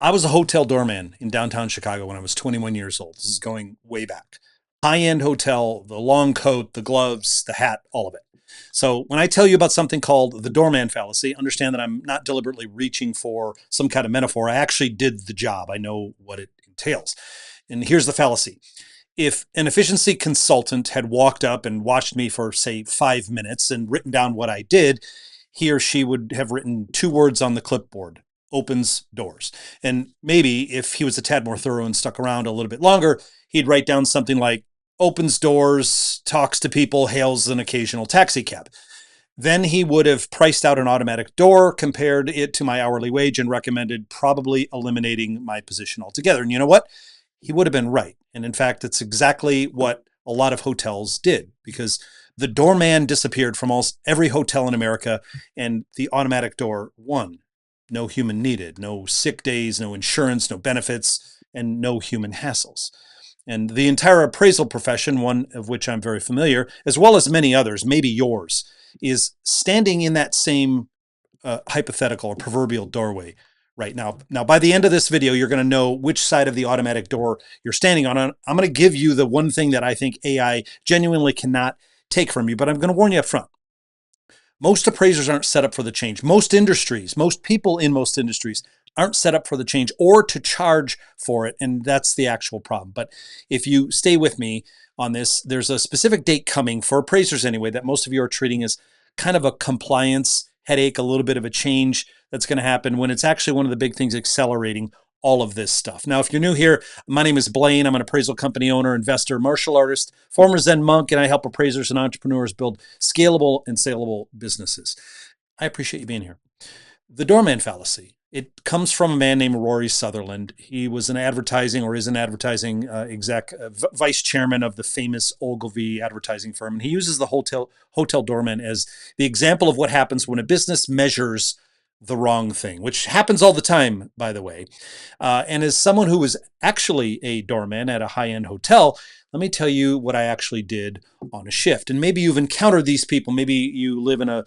I was a hotel doorman in downtown Chicago when I was 21 years old. This is going way back. High-end hotel, the long coat, the gloves, the hat, all of it. So when I tell you about something called the Doorman Fallacy, understand that I'm not deliberately reaching for some kind of metaphor. I actually did the job. I know what it entails. And here's the fallacy. If an efficiency consultant had walked up and watched me for, say, 5 minutes and written down what I did, he or she would have written two words on the clipboard: opens doors. And maybe if he was a tad more thorough and stuck around a little bit longer, he'd write down something like opens doors, talks to people, hails an occasional taxi cab. Then he would have priced out an automatic door, compared it to my hourly wage, and recommended probably eliminating my position altogether. And you know what? He would have been right. And in fact, it's exactly what a lot of hotels did, because the doorman disappeared from almost every hotel in America and the automatic door won. No human needed, no sick days, no insurance, no benefits, and no human hassles. And the entire appraisal profession, one of which I'm very familiar, as well as many others, maybe yours, is standing in that same hypothetical or proverbial doorway right now. Now, by the end of this video, you're going to know which side of the automatic door you're standing on. I'm going to give you the one thing that I think AI genuinely cannot take from you, but I'm going to warn you up front. Most appraisers aren't set up for the change. Most industries, most people in most industries aren't set up for the change or to charge for it. And that's the actual problem. But if you stay with me on this, there's a specific date coming for appraisers anyway that most of you are treating as kind of a compliance headache, a little bit of a change that's going to happen, when it's actually one of the big things accelerating all of this stuff. Now, if you're new here, my name is Blaine. I'm an appraisal company owner, investor, martial artist, former Zen monk, and I help appraisers and entrepreneurs build scalable and saleable businesses. I appreciate you being here. The Doorman Fallacy. It comes from a man named Rory Sutherland. He was an advertising, or is an advertising exec, vice chairman of the famous Ogilvy advertising firm. And he uses the hotel doorman as the example of what happens when a business measures the wrong thing, which happens all the time, by the way. And as someone who was actually a doorman at a high-end hotel, let me tell you what I actually did on a shift. And maybe you've encountered these people. Maybe you live in a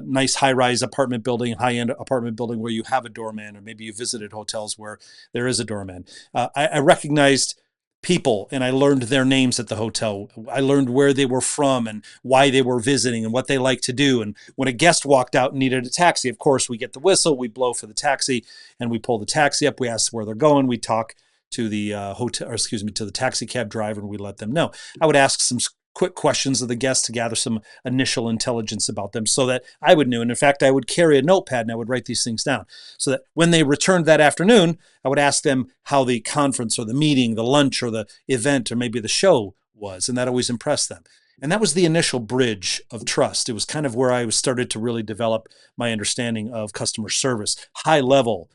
nice high-rise apartment building, high-end apartment building where you have a doorman, or maybe you visited hotels where there is a doorman. I recognized people, and I learned their names at the hotel. I learned where they were from and why they were visiting and what they like to do. And when a guest walked out and needed a taxi, of course, we get the whistle, we blow for the taxi, and we pull the taxi up. We ask where they're going. We talk to the to the taxi cab driver, and we let them know. I would ask some quick questions of the guests to gather some initial intelligence about them so that I would know. And in fact, I would carry a notepad and I would write these things down so that when they returned that afternoon, I would ask them how the conference or the meeting, the lunch or the event or maybe the show was. And that always impressed them. And that was the initial bridge of trust. It was kind of where I started to really develop my understanding of customer service, high level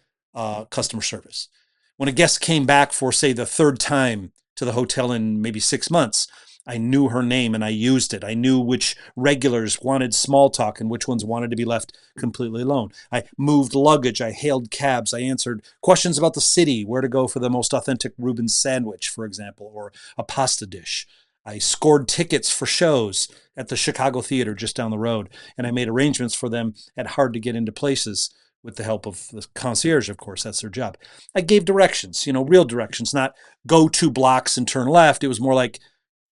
customer service. When a guest came back for, say, the third time to the hotel in maybe 6 months, I knew her name and I used it. I knew which regulars wanted small talk and which ones wanted to be left completely alone. I moved luggage. I hailed cabs. I answered questions about the city, where to go for the most authentic Reuben sandwich, for example, or a pasta dish. I scored tickets for shows at the Chicago Theater just down the road, and I made arrangements for them at hard to get into places with the help of the concierge, of course. That's their job. I gave directions, real directions, not go 2 blocks and turn left. It was more like,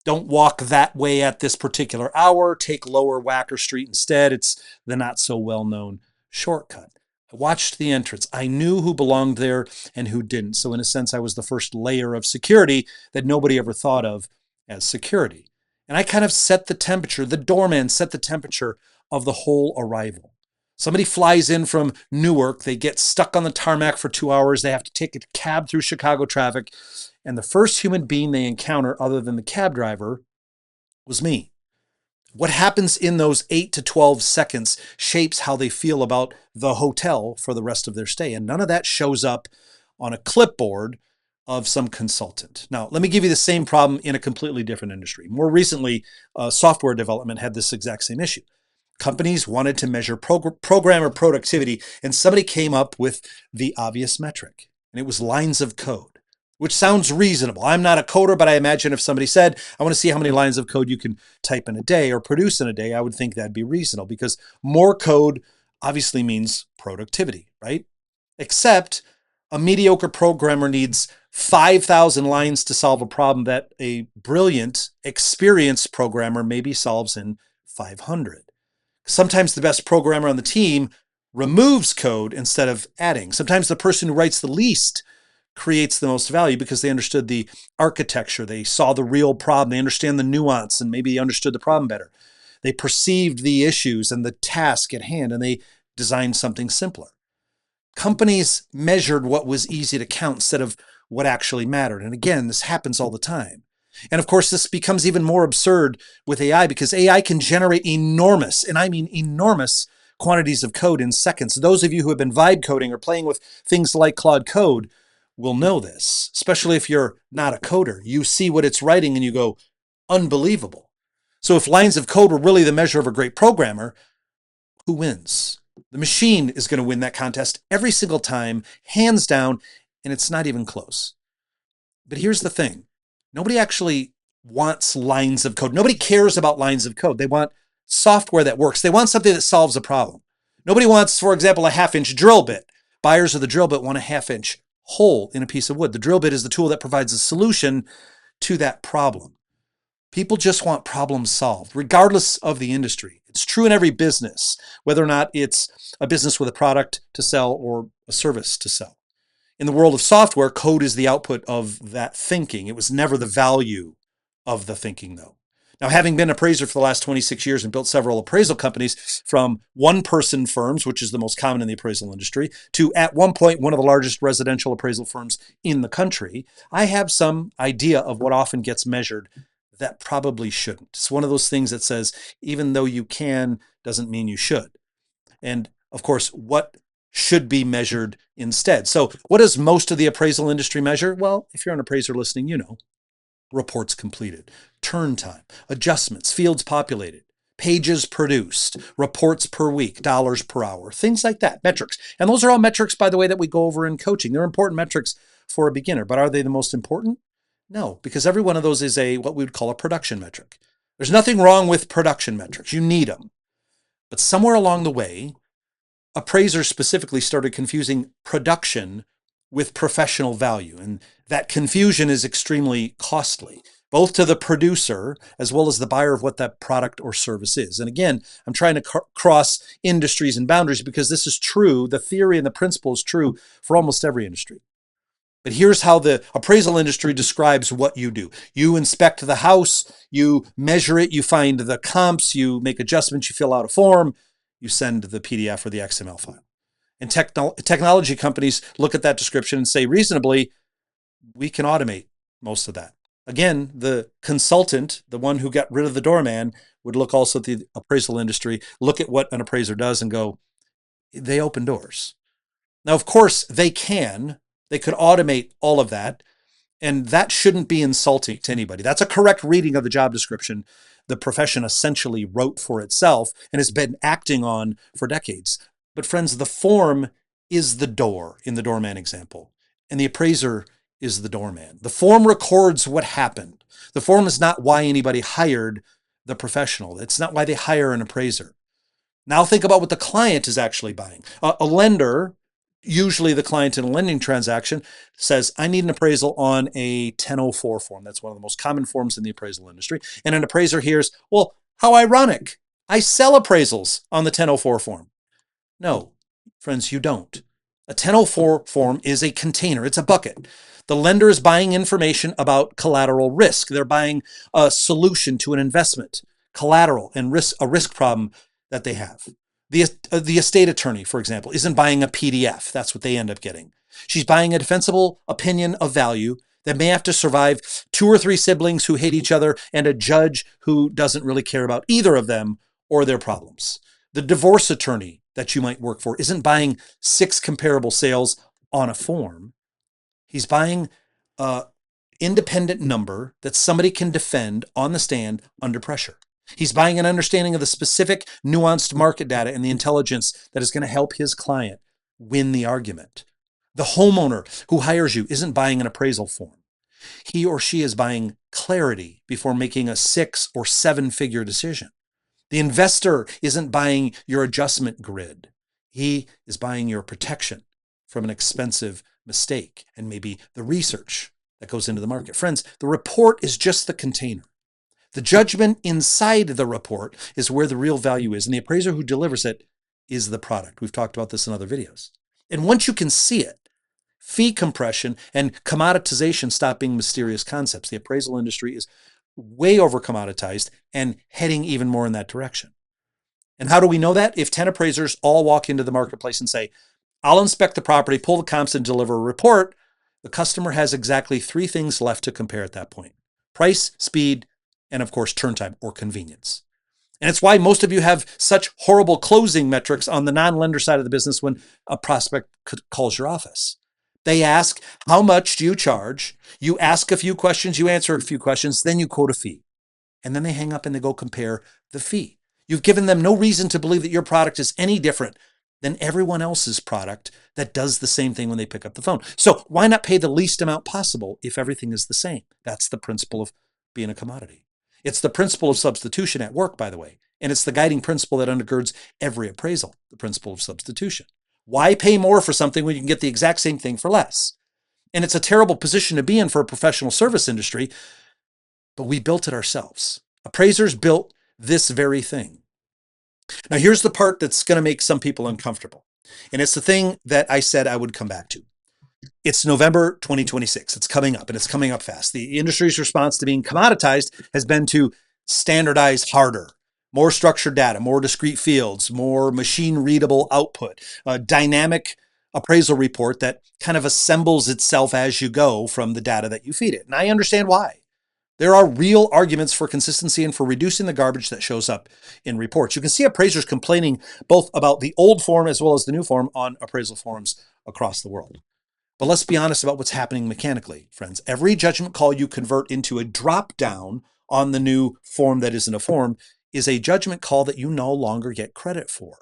don't walk that way at this particular hour. Take Lower Wacker Street instead. It's the not so well-known shortcut. I watched the entrance. I knew who belonged there and who didn't. So in a sense, I was the first layer of security that nobody ever thought of as security. And I kind of set the temperature. The doorman set the temperature of the whole arrival. Somebody flies in from Newark. They get stuck on the tarmac for 2 hours. They have to take a cab through Chicago traffic. And the first human being they encounter, other than the cab driver, was me. What happens in those 8 to 12 seconds shapes how they feel about the hotel for the rest of their stay. And none of that shows up on a clipboard of some consultant. Now, let me give you the same problem in a completely different industry. More recently, software development had this exact same issue. Companies wanted to measure programmer productivity, and somebody came up with the obvious metric, and it was lines of code, which sounds reasonable. I'm not a coder, but I imagine if somebody said, I want to see how many lines of code you can type in a day or produce in a day, I would think that'd be reasonable, because more code obviously means productivity, right? Except A mediocre programmer needs 5,000 lines to solve a problem that a brilliant, experienced programmer maybe solves in 500. Sometimes the best programmer on the team removes code instead of adding. Sometimes the person who writes the least creates the most value because they understood the architecture. They saw the real problem. They understand the nuance and maybe understood the problem better. They perceived the issues and the task at hand, and they designed something simpler. Companies measured what was easy to count instead of what actually mattered. And again, this happens all the time. And of course, this becomes even more absurd with AI because AI can generate enormous, and I mean enormous, quantities of code in seconds. Those of you who have been vibe coding or playing with things like Claude Code will know this, especially if you're not a coder. You see what it's writing and you go, unbelievable. So if lines of code were really the measure of a great programmer, who wins? The machine is going to win that contest every single time, hands down, and it's not even close. But here's the thing. Nobody actually wants lines of code. Nobody cares about lines of code. They want software that works. They want something that solves a problem. Nobody wants, for example, a half-inch drill bit. Buyers of the drill bit want a half-inch hole in a piece of wood. The drill bit is the tool that provides a solution to that problem. People just want problems solved, regardless of the industry. It's true in every business, whether or not it's a business with a product to sell or a service to sell. In the world of software, code is the output of that thinking. It was never the value of the thinking, though. Now, having been an appraiser for the last 26 years and built several appraisal companies from one-person firms, which is the most common in the appraisal industry, to at one point one of the largest residential appraisal firms in the country, I have some idea of what often gets measured that probably shouldn't. It's one of those things that says, even though you can, doesn't mean you should. And of course, what should be measured instead? So what does most of the appraisal industry measure? Well, if you're an appraiser listening, you know. Reports completed, turn time, adjustments, fields populated, pages produced, reports per week, dollars per hour, things like that, metrics. And those are all metrics, by the way, that we go over in coaching. They're important metrics for a beginner, but are they the most important? No, because every one of those is what we would call a production metric. There's nothing wrong with production metrics. You need them. But somewhere along the way, appraisers specifically started confusing production with professional value. And that confusion is extremely costly, both to the producer as well as the buyer of what that product or service is. And again, I'm trying to cross industries and boundaries because this is true. The theory and the principle is true for almost every industry. But here's how the appraisal industry describes what you do. You inspect the house, you measure it, you find the comps, you make adjustments, you fill out a form, you send the PDF or the XML file. And technology companies look at that description and say, reasonably, we can automate most of that. Again, the consultant, the one who got rid of the doorman, would look also at the appraisal industry, look at what an appraiser does and go, they open doors. Now, of course, they could automate all of that. And that shouldn't be insulting to anybody. That's a correct reading of the job description the profession essentially wrote for itself and has been acting on for decades. But friends, the form is the door in the doorman example, and the appraiser is the doorman. The form records what happened. The form is not why anybody hired the professional. It's not why they hire an appraiser. Now think about what the client is actually buying. A lender, usually the client in a lending transaction, says, I need an appraisal on a 1004 form. That's one of the most common forms in the appraisal industry. And an appraiser hears, well, how ironic. I sell appraisals on the 1004 form. No, friends, you don't. A 1004 form is a container. It's a bucket. The lender is buying information about collateral risk. They're buying a solution to an investment, collateral and a risk problem that they have. The estate attorney, for example, isn't buying a PDF. That's what they end up getting. She's buying a defensible opinion of value that may have to survive 2 or 3 siblings who hate each other and a judge who doesn't really care about either of them or their problems. The divorce attorney that you might work for isn't buying 6 comparable sales on a form. He's buying an independent number that somebody can defend on the stand under pressure. He's buying an understanding of the specific nuanced market data and the intelligence that is going to help his client win the argument. The homeowner who hires you isn't buying an appraisal form. He or she is buying clarity before making a 6 or 7-figure decision. The investor isn't buying your adjustment grid. He is buying your protection from an expensive mistake and maybe the research that goes into the market. Friends, the report is just the container. The judgment inside the report is where the real value is, and the appraiser who delivers it is the product. We've talked about this in other videos. And once you can see it, fee compression and commoditization stop being mysterious concepts. The appraisal industry is way over commoditized and heading even more in that direction. And how do we know that? If 10 appraisers all walk into the marketplace and say, I'll inspect the property, pull the comps, and deliver a report, the customer has exactly 3 things left to compare at that point: price, speed, and of course, turn time or convenience. And it's why most of you have such horrible closing metrics on the non-lender side of the business when a prospect calls your office. They ask, how much do you charge? You ask a few questions, you answer a few questions, then you quote a fee. And then they hang up and they go compare the fee. You've given them no reason to believe that your product is any different than everyone else's product that does the same thing when they pick up the phone. So why not pay the least amount possible if everything is the same? That's the principle of being a commodity. It's the principle of substitution at work, by the way. And it's the guiding principle that undergirds every appraisal, the principle of substitution. Why pay more for something when you can get the exact same thing for less? And it's a terrible position to be in for a professional service industry, but we built it ourselves. Appraisers built this very thing. Now, here's the part that's going to make some people uncomfortable. And it's the thing that I said I would come back to. It's November 2026. It's coming up, and it's coming up fast. The industry's response to being commoditized has been to standardize harder. More structured data, more discrete fields, more machine-readable output, a dynamic appraisal report that kind of assembles itself as you go from the data that you feed it. And I understand why. There are real arguments for consistency and for reducing the garbage that shows up in reports. You can see appraisers complaining both about the old form as well as the new form on appraisal forums across the world. But let's be honest about what's happening mechanically, friends. Every judgment call you convert into a drop-down on the new form that isn't a form is a judgment call that you no longer get credit for.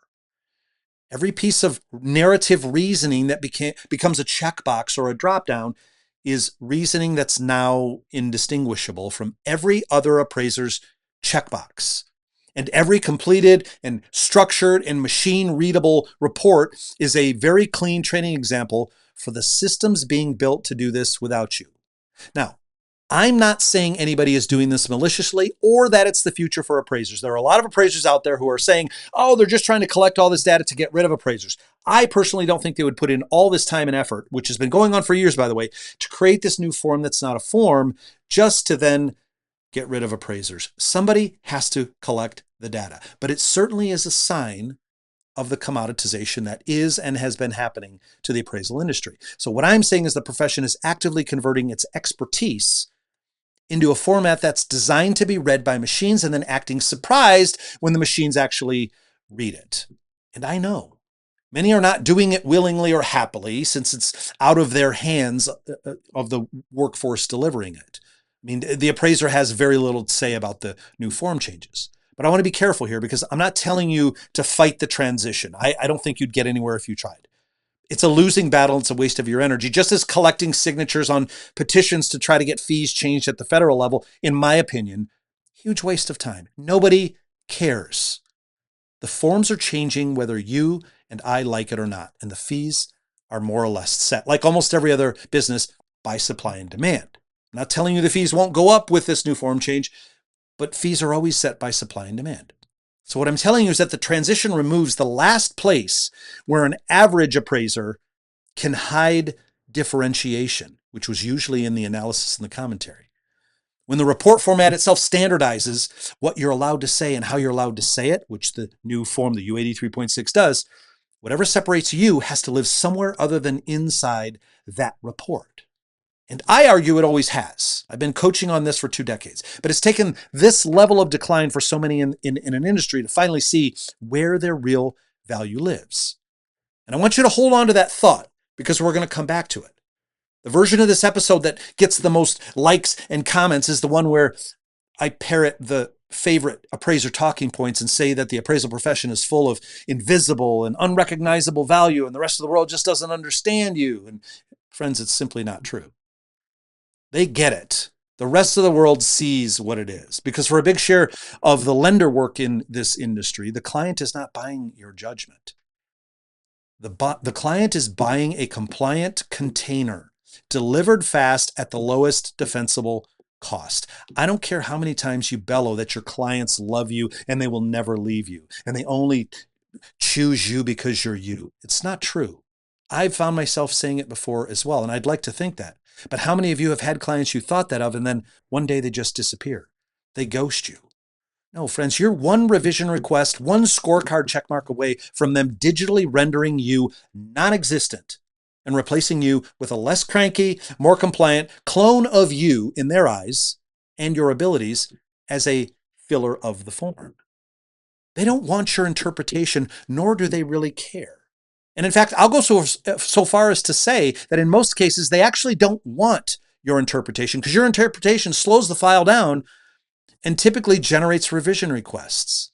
Every piece of narrative reasoning that becomes a checkbox or a drop-down is reasoning that's now indistinguishable from every other appraiser's checkbox. And every completed and structured and machine-readable report is a very clean training example for the systems being built to do this without you. Now, I'm not saying anybody is doing this maliciously or that it's the future for appraisers. There are a lot of appraisers out there who are saying, oh, they're just trying to collect all this data to get rid of appraisers. I personally don't think they would put in all this time and effort, which has been going on for years, by the way, to create this new form that's not a form just to then get rid of appraisers. Somebody has to collect the data, but it certainly is a sign of the commoditization that is and has been happening to the appraisal industry. So what I'm saying is the profession is actively converting its expertise into a format that's designed to be read by machines and then acting surprised when the machines actually read it. And I know many are not doing it willingly or happily since it's out of their hands of the workforce delivering it. I mean, the appraiser has very little to say about the new form changes. But I want to be careful here because I'm not telling you to fight the transition. I don't think you'd get anywhere if you tried. It's a losing battle. It's a waste of your energy, just as collecting signatures on petitions to try to get fees changed at the federal level, in my opinion, huge waste of time. Nobody cares. The forms are changing whether you and I like it or not, and the fees are more or less set, like almost every other business, by supply and demand. I'm not telling you the fees won't go up with this new form change, but fees are always set by supply and demand. So what I'm telling you is that the transition removes the last place where an average appraiser can hide differentiation, which was usually in the analysis and the commentary. When the report format itself standardizes what you're allowed to say and how you're allowed to say it, which the new form, the U83.6 does, whatever separates you has to live somewhere other than inside that report. And I argue it always has. I've been coaching on this for 2 decades, but it's taken this level of decline for so many in an industry to finally see where their real value lives. And I want you to hold on to that thought because we're going to come back to it. The version of this episode that gets the most likes and comments is the one where I parrot the favorite appraiser talking points and say that the appraisal profession is full of invisible and unrecognizable value and the rest of the world just doesn't understand you. And friends, it's simply not true. They get it. The rest of the world sees what it is. Because for a big share of the lender work in this industry, the client is not buying your judgment. The client is buying a compliant container delivered fast at the lowest defensible cost. I don't care how many times you bellow that your clients love you and they will never leave you and they only choose you because you're you. It's not true. I've found myself saying it before as well, and I'd like to think that. But how many of you have had clients you thought that of and then one day they just disappear? They ghost you. No, friends, you're one revision request, one scorecard checkmark away from them digitally rendering you non-existent and replacing you with a less cranky, more compliant clone of you in their eyes and your abilities as a filler of the form. They don't want your interpretation, nor do they really care. And in fact, I'll go so far as to say that in most cases, they actually don't want your interpretation because your interpretation slows the file down and typically generates revision requests.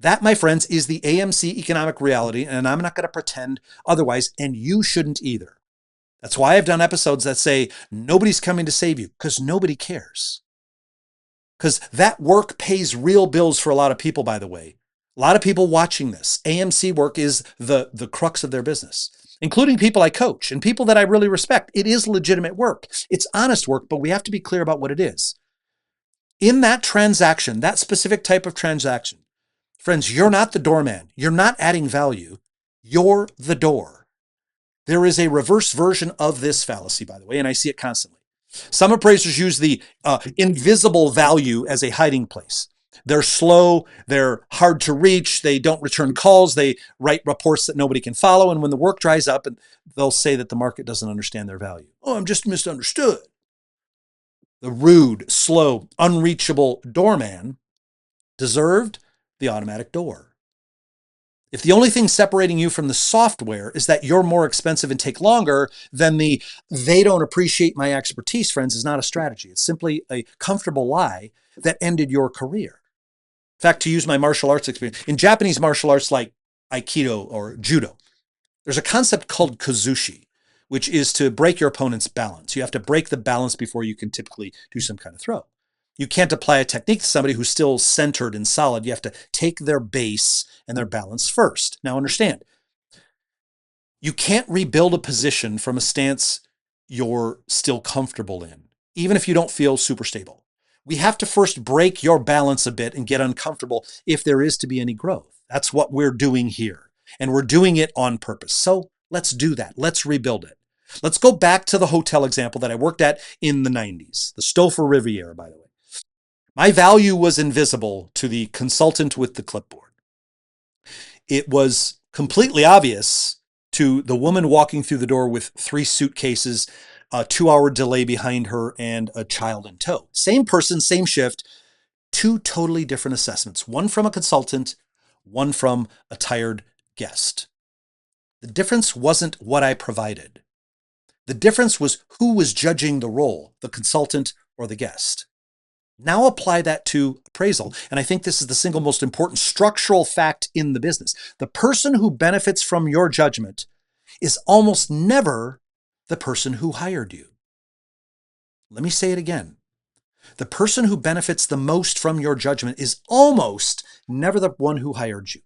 That, my friends, is the AMC economic reality, and I'm not going to pretend otherwise, and you shouldn't either. That's why I've done episodes that say nobody's coming to save you, because nobody cares. Because that work pays real bills for a lot of people, by the way. A lot of people watching this. AMC work is the crux of their business, including people I coach and people that I really respect. It is legitimate work. It's honest work, but we have to be clear about what it is. In that transaction, that specific type of transaction, friends, you're not the doorman. You're not adding value. You're the door. There is a reverse version of this fallacy, by the way, and I see it constantly. Some appraisers use the invisible value as a hiding place. They're slow, they're hard to reach, they don't return calls, they write reports that nobody can follow, and when the work dries up, they'll say that the market doesn't understand their value. Oh, I'm just misunderstood. The rude, slow, unreachable doorman deserved the automatic door. If the only thing separating you from the software is that you're more expensive and take longer, then they don't appreciate my expertise, friends, is not a strategy. It's simply a comfortable lie that ended your career. In fact, to use my martial arts experience, in Japanese martial arts like Aikido or Judo, there's a concept called Kuzushi, which is to break your opponent's balance. You have to break the balance before you can typically do some kind of throw. You can't apply a technique to somebody who's still centered and solid. You have to take their base and their balance first. Now understand, you can't rebuild a position from a stance you're still comfortable in, even if you don't feel super stable. We have to first break your balance a bit and get uncomfortable if there is to be any growth. That's what we're doing here. And we're doing it on purpose. So let's do that. Let's rebuild it. Let's go back to the hotel example that I worked at in the 90s, the Stouffer Riviera, by the way. My value was invisible to the consultant with the clipboard. It was completely obvious to the woman walking through the door with 3 suitcases, a 2-hour delay behind her, and a child in tow. Same person, same shift, 2 totally different assessments. One from a consultant, one from a tired guest. The difference wasn't what I provided. The difference was who was judging the role, the consultant or the guest. Now apply that to appraisal. And I think this is the single most important structural fact in the business. The person who benefits from your judgment is almost never the person who hired you. Let me say it again. The person who benefits the most from your judgment is almost never the one who hired you.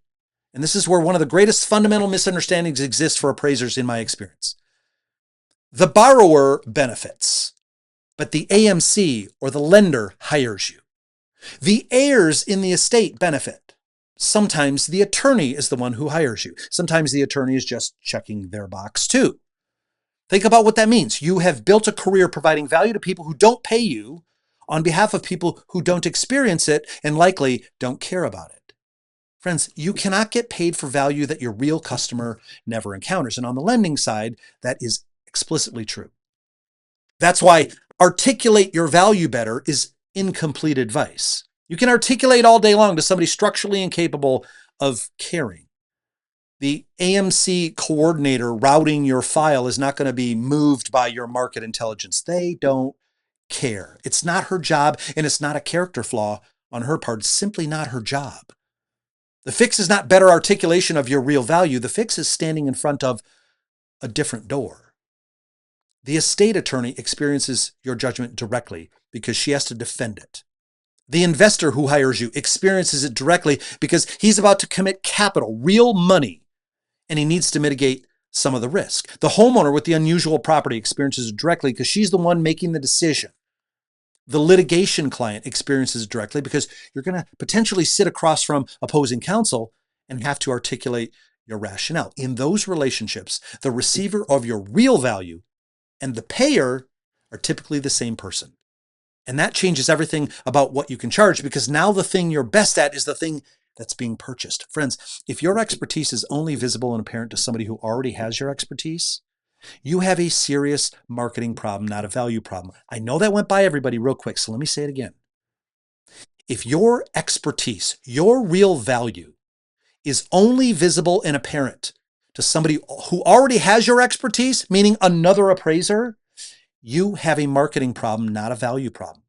And this is where one of the greatest fundamental misunderstandings exists for appraisers in my experience. The borrower benefits, but the AMC or the lender hires you. The heirs in the estate benefit. Sometimes the attorney is the one who hires you. Sometimes the attorney is just checking their box too. Think about what that means. You have built a career providing value to people who don't pay you on behalf of people who don't experience it and likely don't care about it. Friends, you cannot get paid for value that your real customer never encounters. And on the lending side, that is explicitly true. That's why articulate your value better is incomplete advice. You can articulate all day long to somebody structurally incapable of caring. The AMC coordinator routing your file is not going to be moved by your market intelligence. They don't care. It's not her job, and it's not a character flaw on her part. It's simply not her job. The fix is not better articulation of your real value. The fix is standing in front of a different door. The estate attorney experiences your judgment directly because she has to defend it. The investor who hires you experiences it directly because he's about to commit capital, real money, and he needs to mitigate some of the risk. The homeowner with the unusual property experiences it directly because she's the one making the decision. The litigation client experiences it directly because you're going to potentially sit across from opposing counsel and have to articulate your rationale. In those relationships, the receiver of your real value and the payer are typically the same person. And that changes everything about what you can charge, because now the thing you're best at is the thing that's being purchased. Friends, if your expertise is only visible and apparent to somebody who already has your expertise, you have a serious marketing problem, not a value problem. I know that went by everybody real quick, so let me say it again. If your expertise, your real value, is only visible and apparent to somebody who already has your expertise, meaning another appraiser, you have a marketing problem, not a value problem.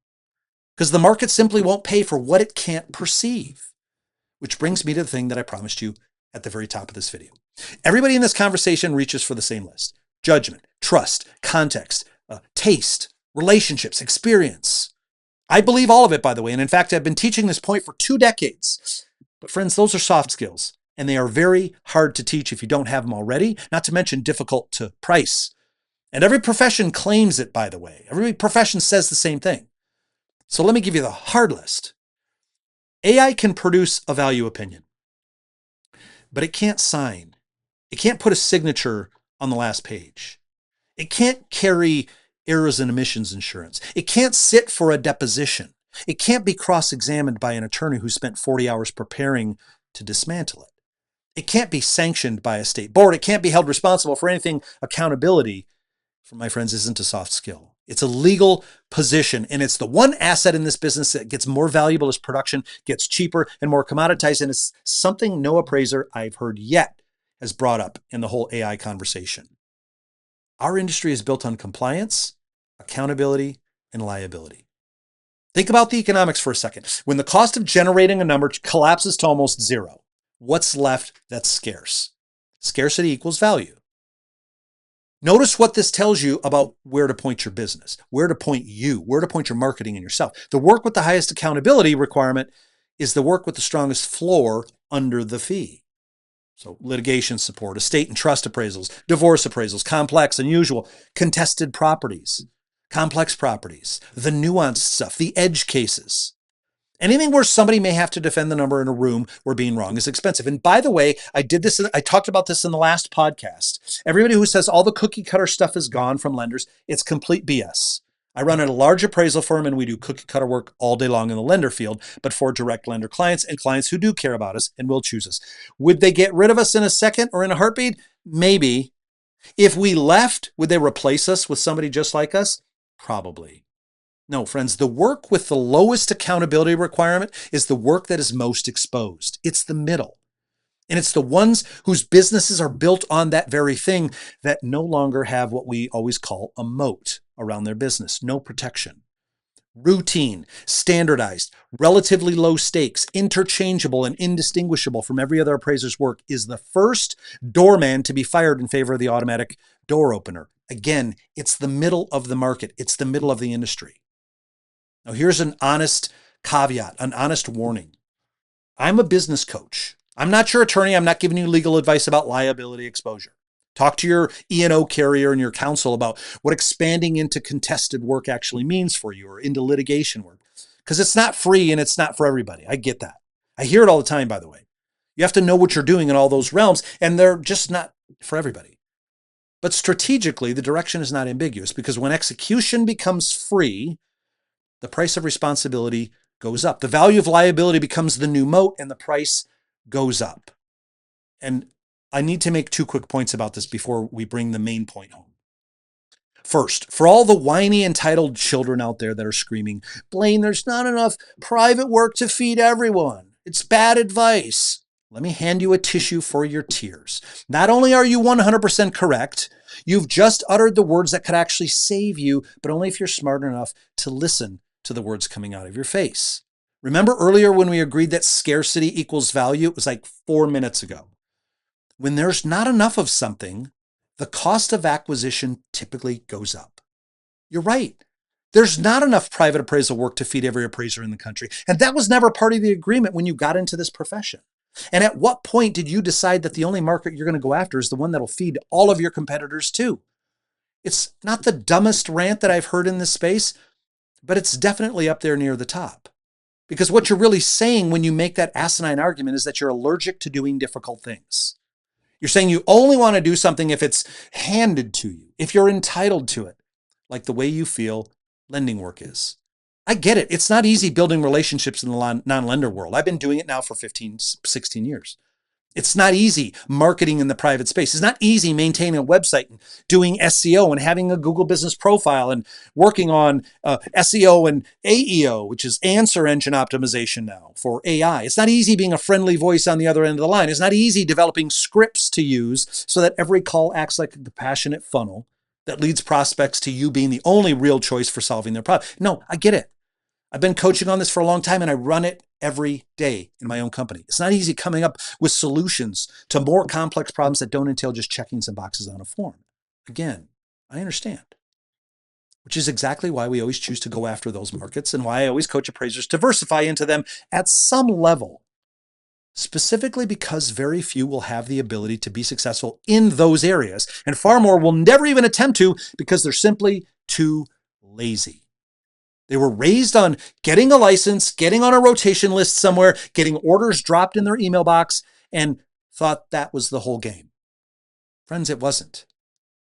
Because the market simply won't pay for what it can't perceive. Which brings me to the thing that I promised you at the very top of this video. Everybody in this conversation reaches for the same list: judgment, trust, context, taste, relationships, experience. I believe all of it, by the way. And in fact, I've been teaching this point for 2 decades. But friends, those are soft skills, and they are very hard to teach if you don't have them already, not to mention difficult to price. And every profession claims it, by the way. Every profession says the same thing. So let me give you the hard list. AI can produce a value opinion, but it can't sign. It can't put a signature on the last page. It can't carry errors and omissions insurance. It can't sit for a deposition. It can't be cross-examined by an attorney who spent 40 hours preparing to dismantle it. It can't be sanctioned by a state board. It can't be held responsible for anything. Accountability, for my friends, isn't a soft skill. It's a legal position, and it's the one asset in this business that gets more valuable as production gets cheaper and more commoditized, and it's something no appraiser I've heard yet has brought up in the whole AI conversation. Our industry is built on compliance, accountability, and liability. Think about the economics for a second. When the cost of generating a number collapses to almost zero, what's left that's scarce? Scarcity equals value. Notice what this tells you about where to point your business, where to point you, where to point your marketing and yourself. The work with the highest accountability requirement is the work with the strongest floor under the fee. So litigation support, estate and trust appraisals, divorce appraisals, complex, unusual, contested properties, complex properties, the nuanced stuff, the edge cases. Anything where somebody may have to defend the number in a room where being wrong is expensive. And by the way, I talked about this in the last podcast. Everybody who says all the cookie cutter stuff is gone from lenders, it's complete BS. I run a large appraisal firm, and we do cookie cutter work all day long in the lender field, but for direct lender clients and clients who do care about us and will choose us. Would they get rid of us in a second or in a heartbeat? Maybe. If we left, would they replace us with somebody just like us? Probably. No, friends, the work with the lowest accountability requirement is the work that is most exposed. It's the middle. And it's the ones whose businesses are built on that very thing that no longer have what we always call a moat around their business, no protection. Routine, standardized, relatively low stakes, interchangeable and indistinguishable from every other appraiser's work is the first doorman to be fired in favor of the automatic door opener. Again, it's the middle of the market. It's the middle of the industry. Now, here's an honest caveat, an honest warning. I'm a business coach. I'm not your attorney. I'm not giving you legal advice about liability exposure. Talk to your E&O carrier and your counsel about what expanding into contested work actually means for you, or into litigation work, because it's not free and it's not for everybody. I get that. I hear it all the time, by the way. You have to know what you're doing in all those realms, and they're just not for everybody. But strategically, the direction is not ambiguous, because when execution becomes free, the price of responsibility goes up. The value of liability becomes the new moat, and the price goes up. And I need to make 2 quick points about this before we bring the main point home. First, for all the whiny, entitled children out there that are screaming, Blaine, there's not enough private work to feed everyone. It's bad advice. Let me hand you a tissue for your tears. Not only are you 100% correct, you've just uttered the words that could actually save you, but only if you're smart enough to listen to the words coming out of your face. Remember earlier when we agreed that scarcity equals value? It was like 4 minutes ago. When there's not enough of something, the cost of acquisition typically goes up. You're right. There's not enough private appraisal work to feed every appraiser in the country. And that was never part of the agreement when you got into this profession. And at what point did you decide that the only market you're going to go after is the one that'll feed all of your competitors too? It's not the dumbest rant that I've heard in this space, but it's definitely up there near the top. Because what you're really saying when you make that asinine argument is that you're allergic to doing difficult things. You're saying you only want to do something if it's handed to you, if you're entitled to it, like the way you feel lending work is. I get it. It's not easy building relationships in the non-lender world. I've been doing it now for 15, 16 years. It's not easy marketing in the private space. It's not easy maintaining a website and doing SEO and having a Google business profile and working on SEO and AEO, which is answer engine optimization now for AI. It's not easy being a friendly voice on the other end of the line. It's not easy developing scripts to use so that every call acts like a compassionate funnel that leads prospects to you being the only real choice for solving their problem. No, I get it. I've been coaching on this for a long time and I run it every day in my own company. It's not easy coming up with solutions to more complex problems that don't entail just checking some boxes on a form. Again, I understand, which is exactly why we always choose to go after those markets and why I always coach appraisers to diversify into them at some level, specifically because very few will have the ability to be successful in those areas, and far more will never even attempt to because they're simply too lazy. They were raised on getting a license, getting on a rotation list somewhere, getting orders dropped in their email box, and thought that was the whole game. Friends, it wasn't.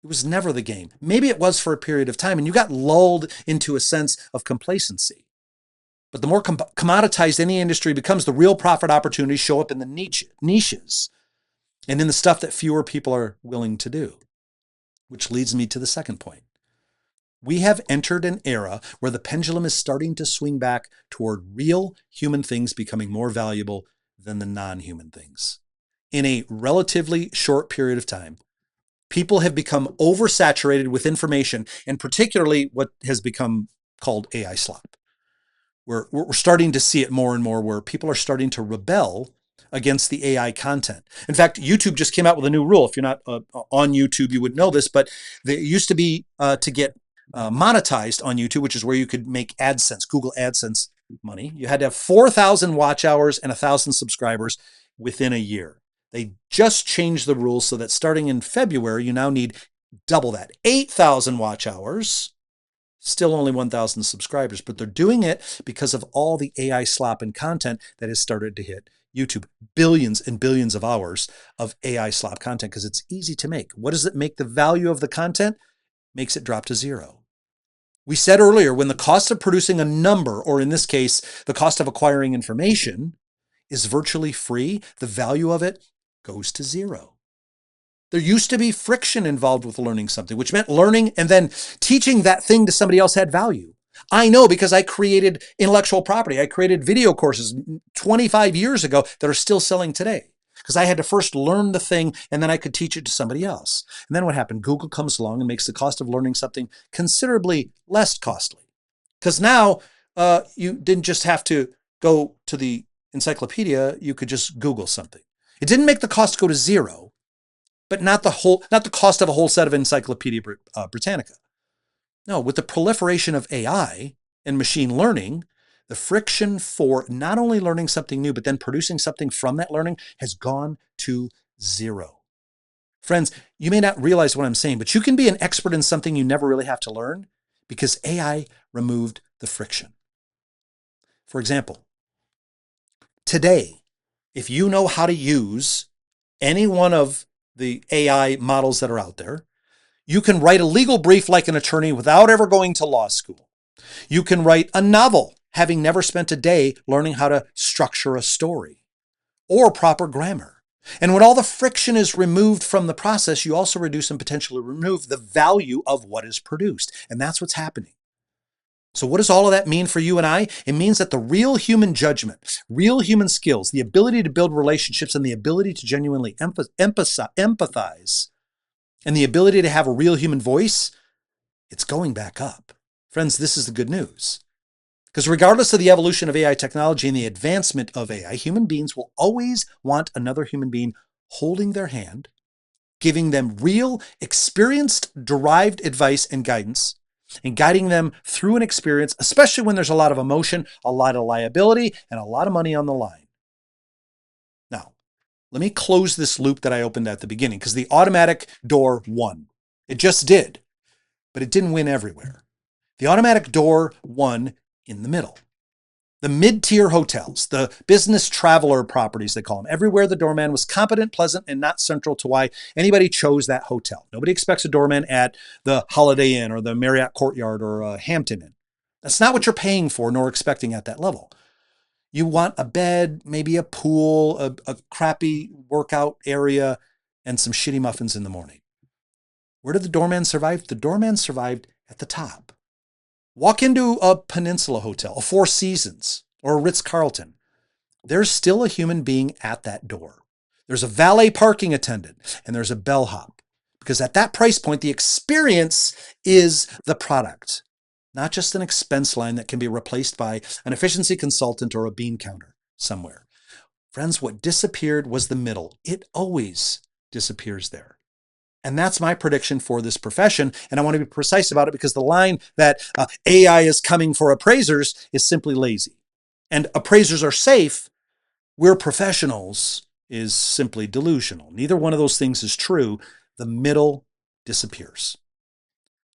It was never the game. Maybe it was for a period of time, and you got lulled into a sense of complacency. But the more commoditized any industry becomes, the real profit opportunities show up in the niches and in the stuff that fewer people are willing to do, which leads me to the second point. We have entered an era where the pendulum is starting to swing back toward real human things becoming more valuable than the non-human things. In a relatively short period of time, people have become oversaturated with information, and particularly what has become called AI slop. We're starting to see it more and more where people are starting to rebel against the AI content. In fact, YouTube just came out with a new rule. If you're not on YouTube, you would know this, but it used to be to get monetized on YouTube, which is where you could make AdSense, Google AdSense money. You had to have 4,000 watch hours and 1,000 subscribers within a year. They just changed the rules so that starting in February, you now need double that, 8,000 watch hours, still only 1,000 subscribers, but they're doing it because of all the AI slop and content that has started to hit YouTube. Billions and billions of hours of AI slop content because it's easy to make. What does it make the value of the content? Makes it drop to zero. We said earlier, when the cost of producing a number, or in this case, the cost of acquiring information, is virtually free, the value of it goes to zero. There used to be friction involved with learning something, which meant learning and then teaching that thing to somebody else had value. I know because I created intellectual property. I created video courses 25 years ago that are still selling today. Because I had to first learn the thing and then I could teach it to somebody else. And then what happened? Google comes along and makes the cost of learning something considerably less costly. Because now you didn't just have to go to the encyclopedia, you could just Google something. It didn't make the cost go to zero, but not the cost of a whole set of Encyclopedia Britannica. No, with the proliferation of AI and machine learning, the friction for not only learning something new, but then producing something from that learning has gone to zero. Friends, you may not realize what I'm saying, but you can be an expert in something you never really have to learn because AI removed the friction. For example, today, if you know how to use any one of the AI models that are out there, you can write a legal brief like an attorney without ever going to law school. You can write a novel, having never spent a day learning how to structure a story or proper grammar. And when all the friction is removed from the process, you also reduce and potentially remove the value of what is produced. And that's what's happening. So what does all of that mean for you and I? It means that the real human judgment, real human skills, the ability to build relationships and the ability to genuinely empathize and the ability to have a real human voice, it's going back up. Friends, this is the good news. Because regardless of the evolution of AI technology and the advancement of AI, human beings will always want another human being holding their hand, giving them real, experienced, derived advice and guidance, and guiding them through an experience, especially when there's a lot of emotion, a lot of liability, and a lot of money on the line. Now, Let me close this loop that I opened at the beginning, because the automatic door won. It just did, but it didn't win everywhere. The automatic door won in the middle. The mid-tier hotels, the business traveler properties, they call them, everywhere the doorman was competent, pleasant, and not central to why anybody chose that hotel. Nobody expects a doorman at the Holiday Inn or the Marriott Courtyard or a Hampton Inn. That's not what you're paying for nor expecting at that level. You want a bed, maybe a pool, a crappy workout area, and some shitty muffins in the morning. Where did the doorman survive? The doorman survived at the top. Walk into a Peninsula Hotel, a Four Seasons, or a Ritz-Carlton. There's still a human being at that door. There's a valet parking attendant, and there's a bellhop. Because at that price point, the experience is the product, not just an expense line that can be replaced by an efficiency consultant or a bean counter somewhere. Friends, what disappeared was the middle. It always disappears there. And that's my prediction for this profession. And I want to be precise about it, because the line that AI is coming for appraisers is simply lazy. And appraisers are safe. We're professionals is simply delusional. Neither one of those things is true. The middle disappears.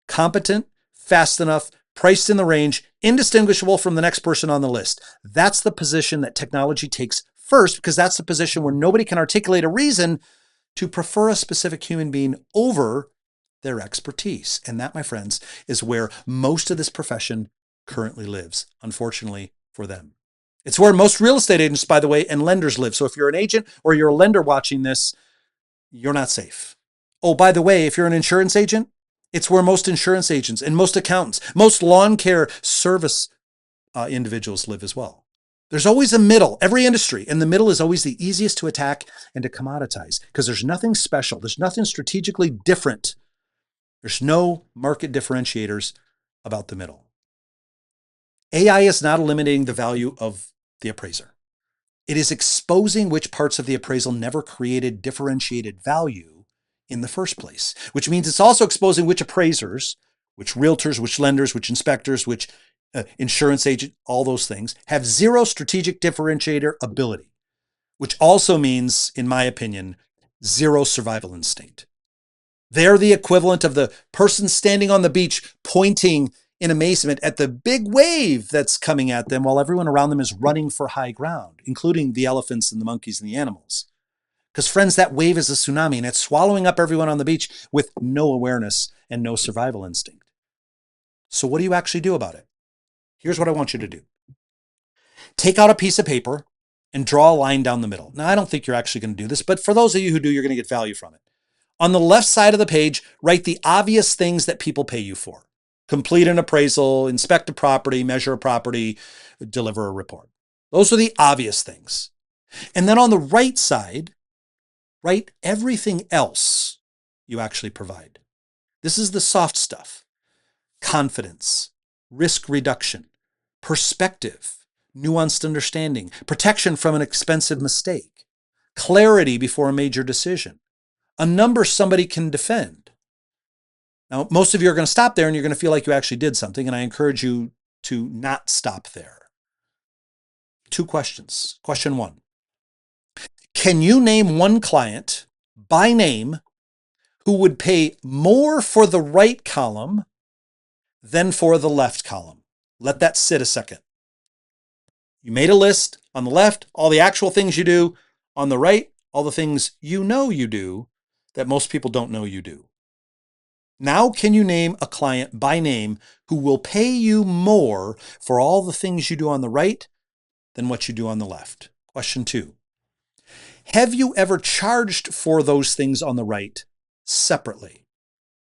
Competent, fast enough, priced in the range, indistinguishable from the next person on the list. That's the position that technology takes first, because that's the position where nobody can articulate a reason to prefer a specific human being over their expertise. And that, my friends, is where most of this profession currently lives, unfortunately for them. It's where most real estate agents, by the way, and lenders live. So if you're an agent or you're a lender watching this, you're not safe. Oh, by the way, if you're an insurance agent, it's where most insurance agents and most accountants, most lawn care service individuals live as well. There's always a middle, every industry, and the middle is always the easiest to attack and to commoditize, because there's nothing special. There's nothing strategically different. There's no market differentiators about the middle. AI is not eliminating the value of the appraiser. It is exposing which parts of the appraisal never created differentiated value in the first place, which means it's also exposing which appraisers, which realtors, which lenders, which inspectors, which insurance agent, all those things, have zero strategic differentiator ability, which also means, in my opinion, zero survival instinct. They're the equivalent of the person standing on the beach pointing in amazement at the big wave that's coming at them while everyone around them is running for high ground, including the elephants and the monkeys and the animals. Because, friends, that wave is a tsunami, and it's swallowing up everyone on the beach with no awareness and no survival instinct. So what do you actually do about it? Here's what I want you to do. Take out a piece of paper and draw a line down the middle. Now, I don't think you're actually going to do this, but for those of you who do, you're going to get value from it. On the left side of the page, write the obvious things that people pay you for. Complete an appraisal, inspect a property, measure a property, deliver a report. Those are the obvious things. And then on the right side, write everything else you actually provide. This is the soft stuff. Confidence, risk reduction, perspective, nuanced understanding, protection from an expensive mistake, clarity before a major decision, a number somebody can defend. Now, most of you are going to stop there and you're going to feel like you actually did something, and I encourage you to not stop there. 2 questions. Question 1. Can you name one client by name who would pay more for the right column than for the left column? Let that sit a second. You made a list. On the left, all the actual things you do. On the right, all the things you know you do that most people don't know you do. Now, can you name a client by name who will pay you more for all the things you do on the right than what you do on the left? Question 2. Have you ever charged for those things on the right separately?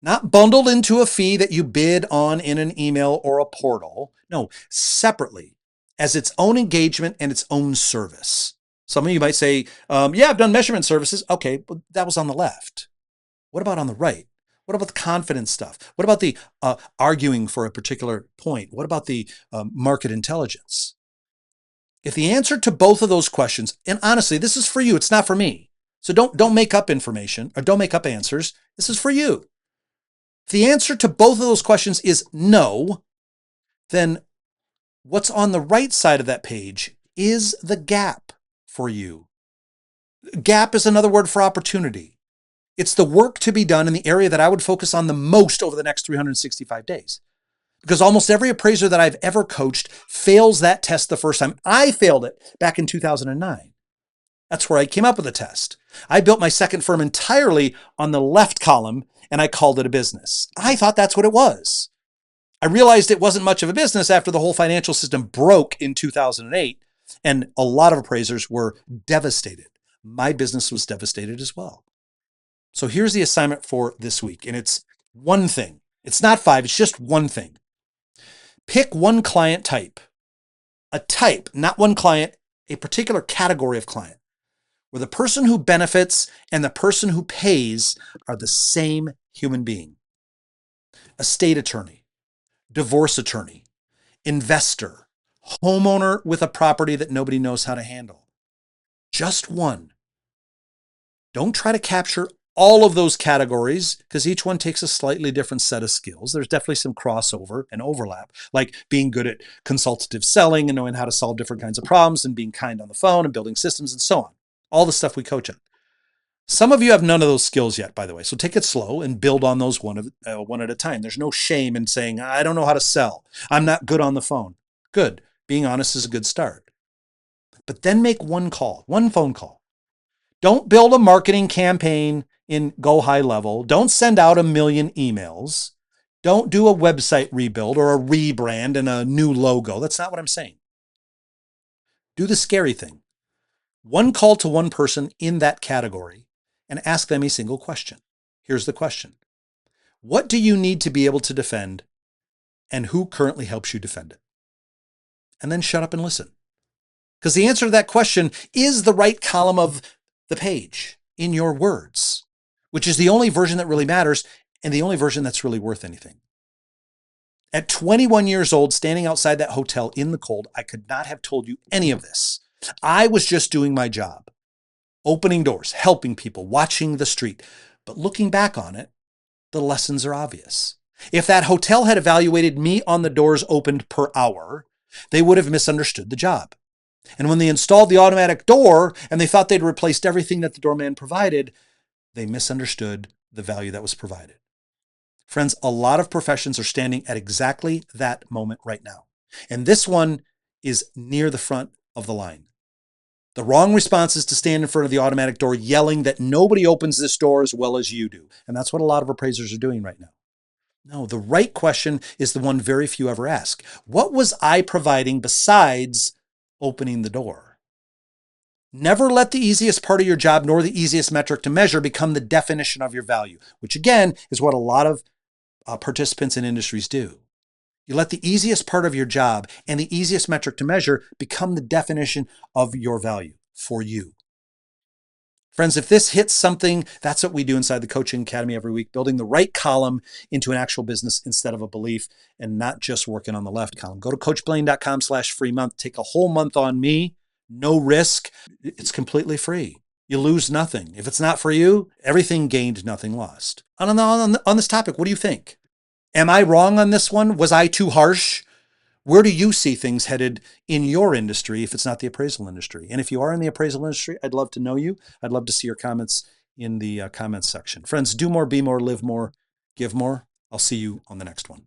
Not bundled into a fee that you bid on in an email or a portal. No, separately, as its own engagement and its own service. Some of you might say, yeah, I've done measurement services. Okay, but that was on the left. What about on the right? What about the confidence stuff? What about the arguing for a particular point? What about the market intelligence? If the answer to both of those questions, and honestly, this is for you, it's not for me. So don't make up information or don't make up answers. This is for you. If the answer to both of those questions is no, then what's on the right side of that page is the gap for you. Gap is another word for opportunity. It's the work to be done in the area that I would focus on the most over the next 365 days. Because almost every appraiser that I've ever coached fails that test the first time. I failed it back in 2009. That's where I came up with the test. I built my second firm entirely on the left column, and I called it a business. I thought that's what it was. I realized it wasn't much of a business after the whole financial system broke in 2008, and a lot of appraisers were devastated. My business was devastated as well. So here's the assignment for this week, and it's one thing. It's not 5, it's just one thing. Pick one client type, a type, not one client, a particular category of client, where the person who benefits and the person who pays are the same human being. Estate attorney, divorce attorney, investor, homeowner with a property that nobody knows how to handle. Just one. Don't try to capture all of those categories because each one takes a slightly different set of skills. There's definitely some crossover and overlap, like being good at consultative selling and knowing how to solve different kinds of problems and being kind on the phone and building systems and so on. All the stuff we coach on. Some of you have none of those skills yet, by the way. So take it slow and build on those one at a time. There's no shame in saying, I don't know how to sell. I'm not good on the phone. Good. Being honest is a good start. But then make one call, one phone call. Don't build a marketing campaign in Go High Level. Don't send out 1 million emails. Don't do a website rebuild or a rebrand and a new logo. That's not what I'm saying. Do the scary thing. One call to one person in that category and ask them a single question. Here's the question. What do you need to be able to defend, and who currently helps you defend it? And then shut up and listen. Because the answer to that question is the right column of the page in your words, which is the only version that really matters and the only version that's really worth anything. At 21 years old, standing outside that hotel in the cold, I could not have told you any of this. I was just doing my job, opening doors, helping people, watching the street. But looking back on it, the lessons are obvious. If that hotel had evaluated me on the doors opened per hour, they would have misunderstood the job. And when they installed the automatic door and they thought they'd replaced everything that the doorman provided, they misunderstood the value that was provided. Friends, a lot of professions are standing at exactly that moment right now. And this one is near the front of the line. The wrong response is to stand in front of the automatic door yelling that nobody opens this door as well as you do. And that's what a lot of appraisers are doing right now. No, the right question is the one very few ever ask. What was I providing besides opening the door? Never let the easiest part of your job nor the easiest metric to measure become the definition of your value, which again is what a lot of participants in industries do. You let the easiest part of your job and the easiest metric to measure become the definition of your value for you. Friends, if this hits something, that's what we do inside the Coaching Academy every week, building the right column into an actual business instead of a belief and not just working on the left column. Go to coachblaine.com/free month. Take a whole month on me, no risk. It's completely free. You lose nothing. If it's not for you, everything gained, nothing lost. On this topic, what do you think? Am I wrong on this one? Was I too harsh? Where do you see things headed in your industry if it's not the appraisal industry? And if you are in the appraisal industry, I'd love to know you. I'd love to see your comments in the comments section. Friends, do more, be more, live more, give more. I'll see you on the next one.